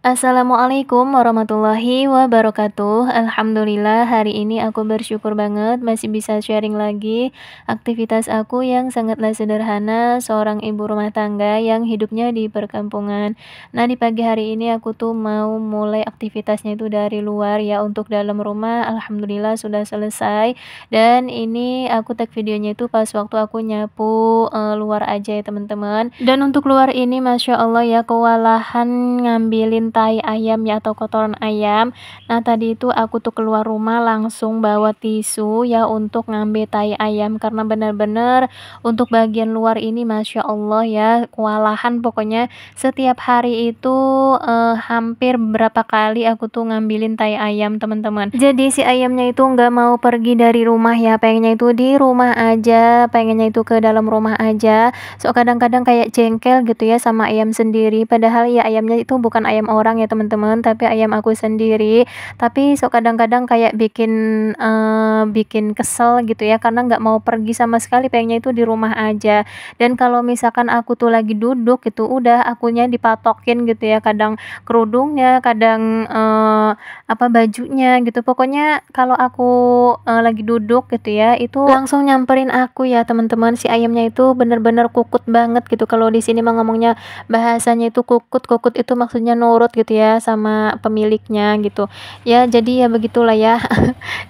Assalamualaikum warahmatullahi wabarakatuh. Alhamdulillah hari ini aku bersyukur banget masih bisa sharing lagi aktivitas aku yang sangatlah sederhana, seorang ibu rumah tangga yang hidupnya di perkampungan. Nah, di pagi hari ini aku tuh mau mulai aktivitasnya itu dari luar ya. Untuk dalam rumah alhamdulillah sudah selesai, dan ini aku tag videonya itu pas waktu aku nyapu luar aja ya teman-teman. Dan untuk luar ini Masya Allah ya, kewalahan ngambilin tai ayam ya atau kotoran ayam. Nah, tadi itu aku tuh keluar rumah langsung bawa tisu ya untuk ngambil tai ayam, karena benar-benar untuk bagian luar ini Masya Allah ya, kewalahan pokoknya. Setiap hari itu hampir berapa kali aku tuh ngambilin tai ayam teman-teman. Jadi si ayamnya itu nggak mau pergi dari rumah ya, pengennya itu di rumah aja, pengennya itu ke dalam rumah aja. So kadang-kadang kayak jengkel gitu ya sama ayam sendiri, padahal ya ayamnya itu bukan ayam orang ya teman-teman, tapi ayam aku sendiri. Tapi so kadang-kadang kayak bikin kesel gitu ya, karena nggak mau pergi sama sekali, pengennya itu di rumah aja. Dan kalau misalkan aku tuh lagi duduk gitu, udah akunya dipatokin gitu ya, kadang kerudungnya, kadang bajunya gitu. Pokoknya kalau aku lagi duduk gitu ya, itu langsung nyamperin aku ya teman-teman. Si ayamnya itu bener-bener kukut banget gitu. Kalau di sini mah ngomongnya bahasanya itu kukut. Kukut itu maksudnya nurut gitu ya sama pemiliknya gitu. Ya jadi ya begitulah ya.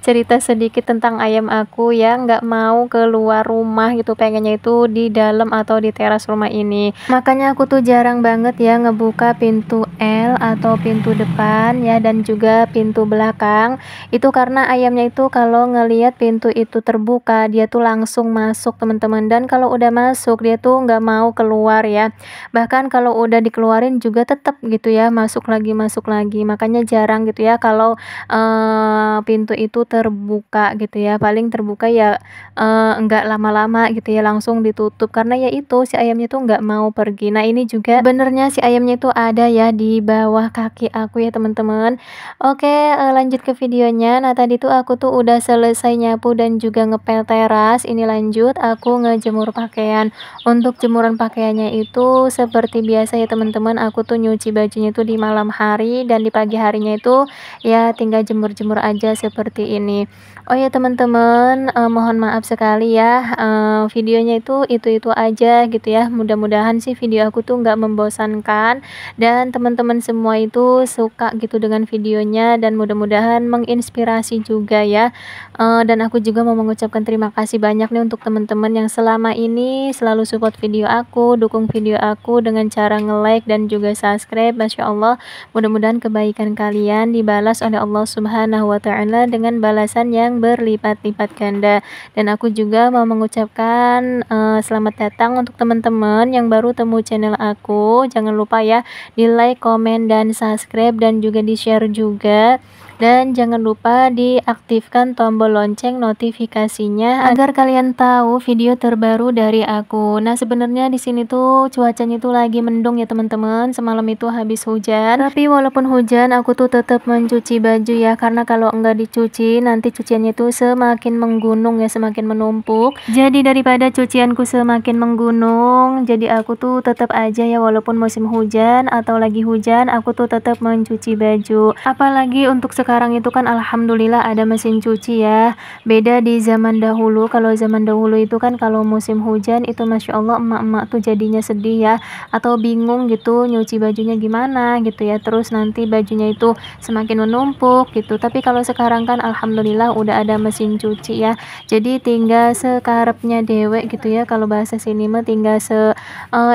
Cerita sedikit tentang ayam aku ya, nggak mau keluar rumah gitu, pengennya itu di dalam atau di teras rumah ini. Makanya aku tuh jarang banget ya ngebuka pintu L atau pintu depan ya, dan juga pintu belakang. Itu karena ayamnya itu kalau ngelihat pintu itu terbuka, dia tuh langsung masuk teman-teman. Dan kalau udah masuk dia tuh nggak mau keluar ya. Bahkan kalau udah dikeluarin juga tetap gitu ya, masuk lagi masuk lagi. Makanya jarang gitu ya kalau pintu itu terbuka gitu ya. Paling terbuka ya enggak lama-lama gitu ya, langsung ditutup, karena ya itu si ayamnya tuh nggak mau pergi. Nah, ini juga benernya si ayamnya itu ada ya di bawah kaki aku ya teman-teman. Oke, lanjut ke videonya. Nah, tadi tuh aku tuh udah selesai nyapu dan juga ngepel teras. Ini lanjut aku ngejemur pakaian. Untuk jemuran pakaiannya itu seperti biasa ya teman-teman, aku tuh nyuci bajunya itu di malam hari, dan di pagi harinya itu ya tinggal jemur-jemur aja seperti ini. Oh ya teman-teman, mohon maaf sekali ya, videonya itu aja gitu ya. Mudah-mudahan sih video aku tuh nggak membosankan, dan teman-teman semua itu suka gitu dengan videonya, dan mudah-mudahan menginspirasi juga ya. Dan aku juga mau mengucapkan terima kasih banyak nih untuk teman-teman yang selama ini selalu support video aku, dukung video aku dengan cara nge-like dan juga subscribe. Masya Allah, mudah-mudahan kebaikan kalian dibalas oleh Allah Subhanahu wa Ta'ala dengan balasan yang berlipat-lipat ganda. Dan aku juga mau mengucapkan selamat datang untuk teman-teman yang baru temu channel aku. Jangan lupa ya di like, komen, dan subscribe, dan juga di share juga. Dan jangan lupa diaktifkan tombol lonceng notifikasinya agar kalian tahu video terbaru dari aku. Nah, sebenarnya di sini tuh cuacanya tuh lagi mendung ya teman-teman. Semalam itu habis hujan, tapi walaupun hujan aku tuh tetap mencuci baju ya, karena kalau enggak dicuci nanti cuciannya tuh semakin menggunung ya, semakin menumpuk. Jadi daripada cucianku semakin menggunung, jadi aku tuh tetap aja ya, walaupun musim hujan atau lagi hujan, aku tuh tetap mencuci baju. Apalagi untuk sekarang itu kan alhamdulillah ada mesin cuci ya. Beda di zaman dahulu. Kalau zaman dahulu itu kan kalau musim hujan itu Masya Allah emak-emak tuh jadinya sedih ya, atau bingung gitu nyuci bajunya gimana gitu ya, terus nanti bajunya itu semakin menumpuk gitu. Tapi kalau sekarang kan alhamdulillah udah ada mesin cuci ya, jadi tinggal sekarepnya dewek gitu ya, kalau bahasa sini mah tinggal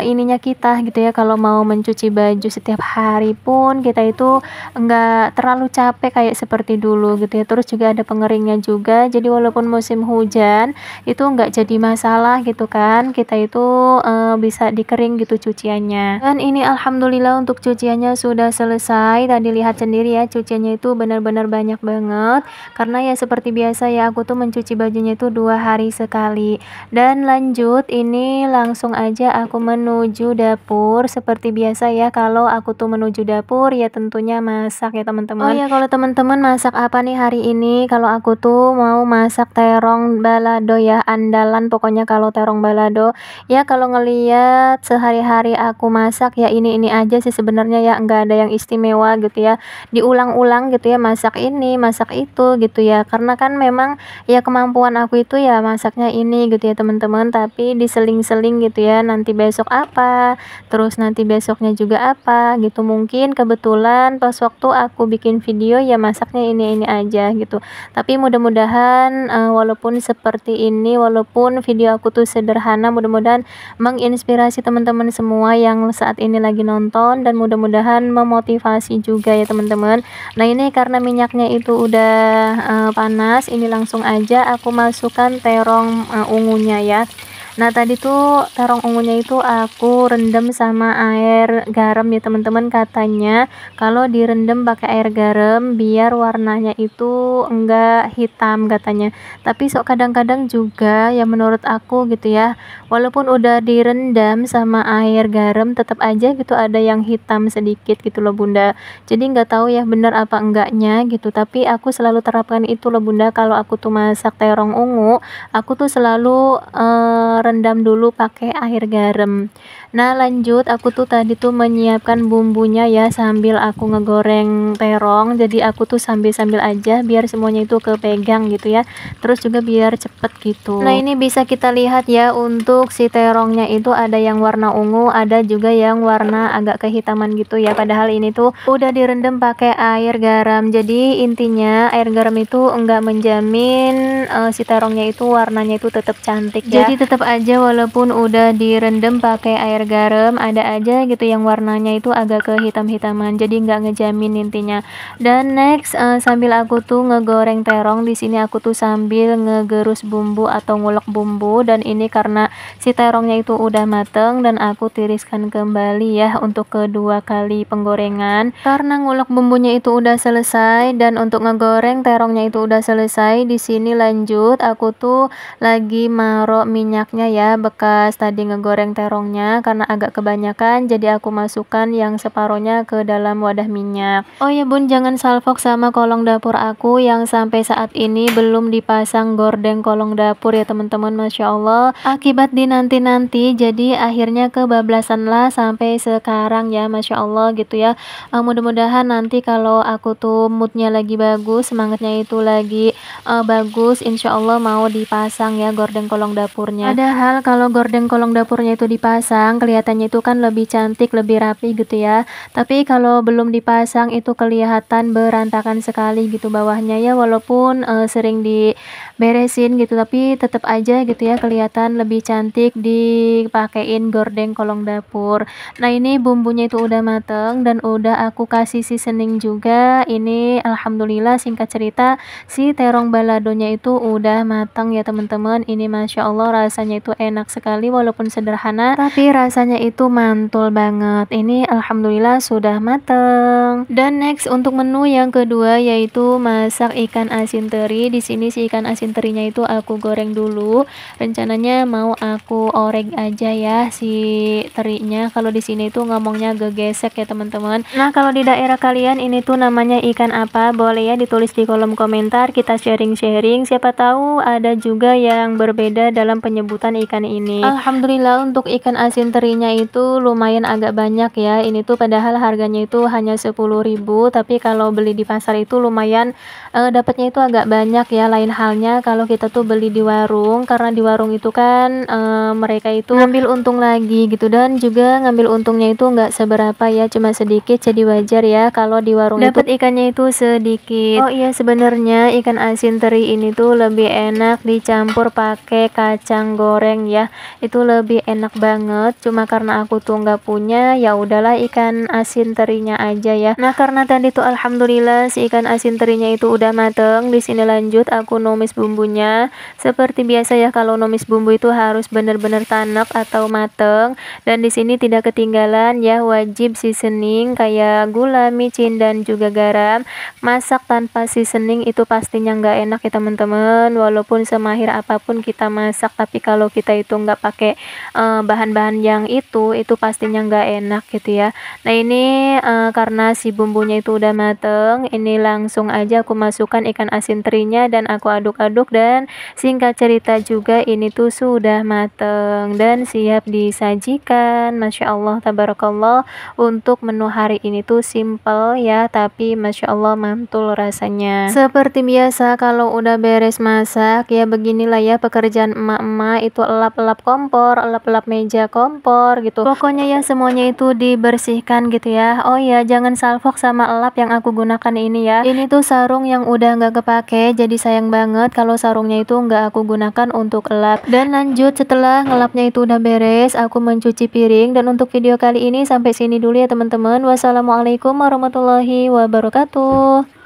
ininya kita gitu ya. Kalau mau mencuci baju setiap hari pun kita itu enggak terlalu capek kayak seperti dulu gitu ya. Terus juga ada pengeringnya juga, jadi walaupun musim hujan itu enggak jadi masalah gitu kan, kita itu bisa dikering gitu cuciannya. Dan ini alhamdulillah untuk cuciannya sudah selesai. Tadi lihat sendiri ya, cuciannya itu benar-benar banyak banget, karena ya seperti biasa ya, aku tuh mencuci bajunya itu 2 hari sekali. Dan lanjut ini langsung aja aku menuju dapur. Seperti biasa ya, kalau aku tuh menuju dapur ya tentunya masak ya teman-teman. Oh ya, kalau teman teman-teman, masak apa nih hari ini? Kalau aku tuh mau masak terong balado ya, andalan pokoknya kalau terong balado. Ya kalau ngeliat sehari-hari aku masak ya ini aja sih sebenarnya ya, nggak ada yang istimewa gitu ya. Diulang-ulang gitu ya, masak ini, masak itu gitu ya. Karena kan memang ya kemampuan aku itu ya masaknya ini gitu ya teman-teman, tapi diseling-seling gitu ya. Nanti besok apa, terus nanti besoknya juga apa gitu. Mungkin kebetulan pas waktu aku bikin video ya masaknya ini aja gitu. Tapi mudah-mudahan walaupun seperti ini, walaupun video aku tuh sederhana, mudah-mudahan menginspirasi teman-teman semua yang saat ini lagi nonton, dan mudah-mudahan memotivasi juga ya teman-teman. Nah ini karena minyaknya itu udah panas, ini langsung aja aku masukkan terong ungunya ya. Nah tadi tuh terong ungunya itu aku rendam sama air garam ya teman-teman. Katanya kalau direndam pakai air garam biar warnanya itu enggak hitam katanya. Tapi sok kadang-kadang juga ya menurut aku gitu ya, walaupun udah direndam sama air garam tetap aja gitu ada yang hitam sedikit gitu loh bunda. Jadi nggak tahu ya bener apa enggaknya gitu, tapi aku selalu terapkan itu loh bunda. Kalau aku tuh masak terong ungu, aku tuh selalu rendam dulu pakai air garam. Nah lanjut, aku tuh tadi tuh menyiapkan bumbunya ya sambil aku ngegoreng terong. Jadi aku tuh sambil-sambil aja biar semuanya itu kepegang gitu ya, terus juga biar cepet gitu. Nah ini bisa kita lihat ya, untuk si terongnya itu ada yang warna ungu, ada juga yang warna agak kehitaman gitu ya. Padahal ini tuh udah direndam pakai air garam. Jadi intinya air garam itu enggak menjamin si terongnya itu warnanya itu tetap cantik ya. Jadi tetap aja walaupun udah direndam pakai air garam, ada aja gitu yang warnanya itu agak kehitam-hitaman. Jadi nggak ngejamin intinya. Dan next sambil aku tuh ngegoreng terong, di sini aku tuh sambil ngegerus bumbu atau ngulek bumbu. Dan ini karena si terongnya itu udah mateng dan aku tiriskan kembali ya untuk kedua kali penggorengan. Karena ngulek bumbunya itu udah selesai dan untuk ngegoreng terongnya itu udah selesai, di sini lanjut aku tuh lagi marok minyaknya ya, bekas tadi ngegoreng terongnya karena agak kebanyakan, jadi aku masukkan yang separohnya ke dalam wadah minyak. Oh ya bun, jangan salfok sama kolong dapur aku yang sampai saat ini belum dipasang gorden kolong dapur ya teman-teman. Masya Allah, akibat dinanti-nanti jadi akhirnya kebablasan lah sampai sekarang ya. Masya Allah gitu ya. Mudah-mudahan nanti kalau aku tuh moodnya lagi bagus, semangatnya itu lagi bagus, insya Allah mau dipasang ya gorden kolong dapurnya. Padahal kalau gorden kolong dapurnya itu dipasang kelihatannya itu kan lebih cantik, lebih rapi gitu ya. Tapi kalau belum dipasang itu kelihatan berantakan sekali gitu bawahnya ya, walaupun sering diberesin gitu, tapi tetap aja gitu ya kelihatan lebih cantik dipakein gorden kolong dapur. Nah ini bumbunya itu udah mateng dan udah aku kasih seasoning juga. Ini alhamdulillah singkat cerita si terong baladonya itu udah matang ya teman-teman. Ini Masya Allah rasanya itu enak sekali, walaupun sederhana tapi rasanya itu mantul banget. Ini alhamdulillah sudah mateng. Dan next untuk menu yang kedua yaitu masak ikan asin teri. Di sini si ikan asin terinya itu aku goreng dulu. Rencananya mau aku orek aja ya si terinya. Kalau di sini itu ngomongnya gegesek ya teman-teman. Nah kalau di daerah kalian ini tuh namanya ikan apa? Boleh ya ditulis di kolom komentar, kita sharing-sharing. Siapa tahu ada juga yang berbeda dalam penyebutan ikan ini. Alhamdulillah untuk ikan asin terinya itu lumayan agak banyak ya. Ini tuh padahal harganya itu hanya 10.000, tapi kalau beli di pasar itu lumayan dapatnya itu agak banyak ya. Lain halnya kalau kita tuh beli di warung, karena di warung itu kan mereka itu ngambil untung lagi gitu, dan juga ngambil untungnya itu nggak seberapa ya, cuma sedikit. Jadi wajar ya kalau di warung dapat ikannya itu sedikit. Oh iya, sebenarnya ikan asin teri ini tuh lebih enak dicampur pakai kacang goreng ya, itu lebih enak banget. Cuma karena aku tuh nggak punya, ya udahlah ikan asin terinya aja ya. Nah karena tadi tuh alhamdulillah si ikan asin terinya itu udah mateng, di sini lanjut aku numis bumbunya. Seperti biasa ya, kalau numis bumbu itu harus bener-bener tanek atau mateng. Dan di sini tidak ketinggalan ya, wajib seasoning kayak gula, micin dan juga garam. Masak tanpa seasoning itu pastinya nggak enak ya teman-teman. Walaupun semahir apapun kita masak, tapi kalau kalau kita itu nggak pakai bahan-bahan yang itu pastinya nggak enak gitu ya. Nah ini karena si bumbunya itu udah mateng, ini langsung aja aku masukkan ikan asin terinya dan aku aduk-aduk, dan singkat cerita juga ini tuh sudah mateng dan siap disajikan. Masya Allah tabarakallah, untuk menu hari ini tuh simple ya, tapi Masya Allah mantul rasanya. Seperti biasa kalau udah beres masak ya beginilah ya pekerjaan emak-emak itu, elap-elap kompor, elap-elap meja kompor gitu. Pokoknya ya semuanya itu dibersihkan gitu ya. Oh ya, jangan salfok sama elap yang aku gunakan ini ya. Ini tuh sarung yang udah nggak kepake, jadi sayang banget kalau sarungnya itu nggak aku gunakan untuk elap. Dan lanjut, setelah ngelapnya itu udah beres, aku mencuci piring. Dan untuk video kali ini sampai sini dulu ya teman-teman. Wassalamualaikum warahmatullahi wabarakatuh.